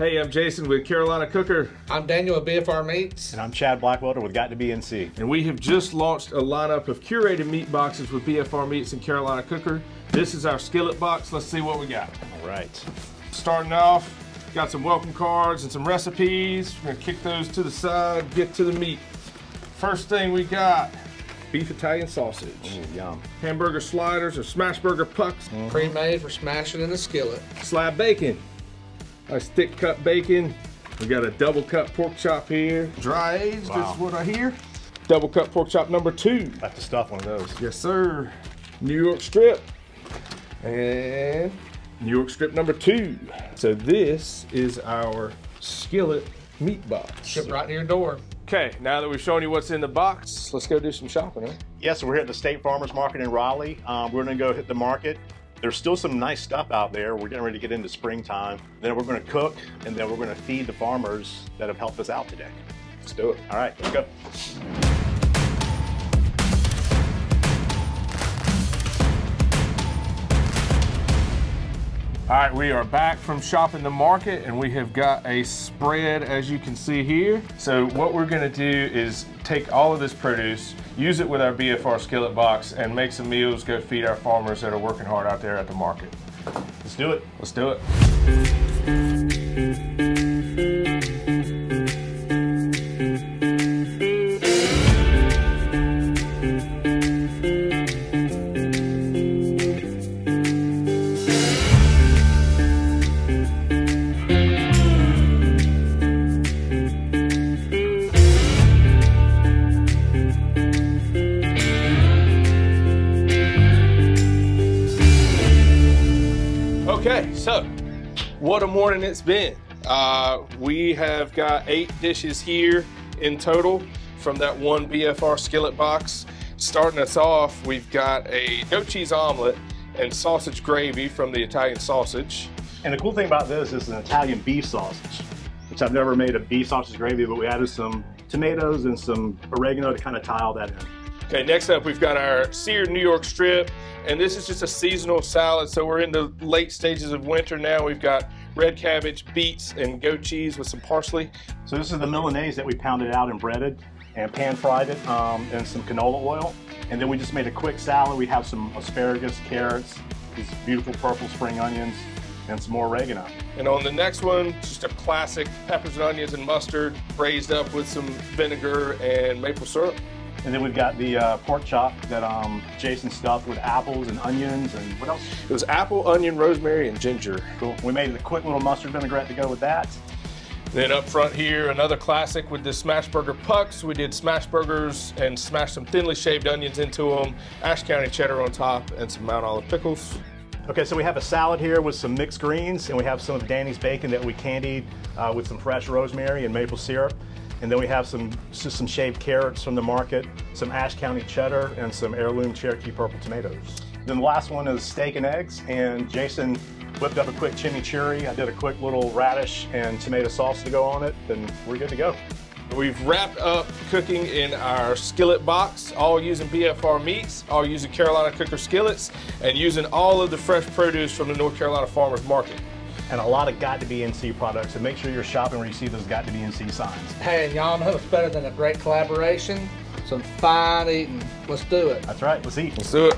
Hey, I'm Jason with Carolina Cooker. I'm Daniel with BFR Meats. And I'm Chad Blackwelder with Got to Be NC. And we have just launched a lineup of curated meat boxes with BFR Meats and Carolina Cooker. This is our skillet box. Let's see what we got. All right. Starting off, got some welcome cards and some recipes. We're gonna kick those to the side, get to the meat. First thing we got, beef Italian sausage. Ooh, yum. Hamburger sliders or smash burger pucks. Pre-made for smashing in the skillet. Slab bacon. Nice thick cut bacon. We got a double cut pork chop here. Dry aged, Wow. This is what I hear. Double cut pork chop number 2. I have to stuff one of those. Yes, sir. New York strip. And New York strip number 2. So this is our skillet meat box. Shipped right to your door. Okay, now that we've shown you what's in the box, let's go do some shopping, huh? Yeah, so we're here at the State Farmers Market in Raleigh. We're gonna go hit the market. There's still some nice stuff out there. We're getting ready to get into springtime. Then we're gonna cook, and then we're gonna feed the farmers that have helped us out today. Let's do it. All right, let's go. All right, we are back from shopping the market and we have got a spread, as you can see here. So what we're gonna do is take all of this produce, use it with our BFR skillet box, and make some meals, go feed our farmers that are working hard out there at the market. Let's do it. Let's do it. Okay, so what a morning it's been. We have got 8 dishes here in total from that one BFR skillet box. Starting us off, we've got a goat cheese omelet and sausage gravy from the Italian sausage. And the cool thing about this is an Italian beef sausage, which I've never made a beef sausage gravy, but we added some tomatoes and some oregano to kind of tie all that in. Okay, next up we've got our seared New York strip, and this is just a seasonal salad, so we're in the late stages of winter now. We've got red cabbage, beets, and goat cheese with some parsley. So this is the Milanese that we pounded out and breaded and pan fried it in some canola oil. And then we just made a quick salad. We have some asparagus, carrots, these beautiful purple spring onions, and some more oregano. And on the next one, just a classic peppers and onions and mustard, braised up with some vinegar and maple syrup. And then we've got the pork chop that Jason stuffed with apples and onions and what else? It was apple, onion, rosemary, and ginger. Cool. We made a quick little mustard vinaigrette to go with that. Then up front here, another classic with the smash burger pucks. We did smash burgers and smashed some thinly shaved onions into them, Ashe County cheddar on top, and some Mount Olive pickles. Okay, so we have a salad here with some mixed greens, and we have some of Danny's bacon that we candied with some fresh rosemary and maple syrup. And then we have just some shaved carrots from the market, some Ashe County cheddar, and some heirloom Cherokee purple tomatoes. Then the last one is steak and eggs, and Jason whipped up a quick chimichurri. I did a quick little radish and tomato sauce to go on it, and we're good to go. We've wrapped up cooking in our skillet box, all using BFR Meats, all using Carolina Cooker skillets, and using all of the fresh produce from the North Carolina Farmers Market. And a lot of Got to Be NC products, so make sure you're shopping where you see those Got to Be NC signs. Hey, and y'all know it's better than a great collaboration. Some fine eating. Let's do it. That's right, let's eat. Let's do it.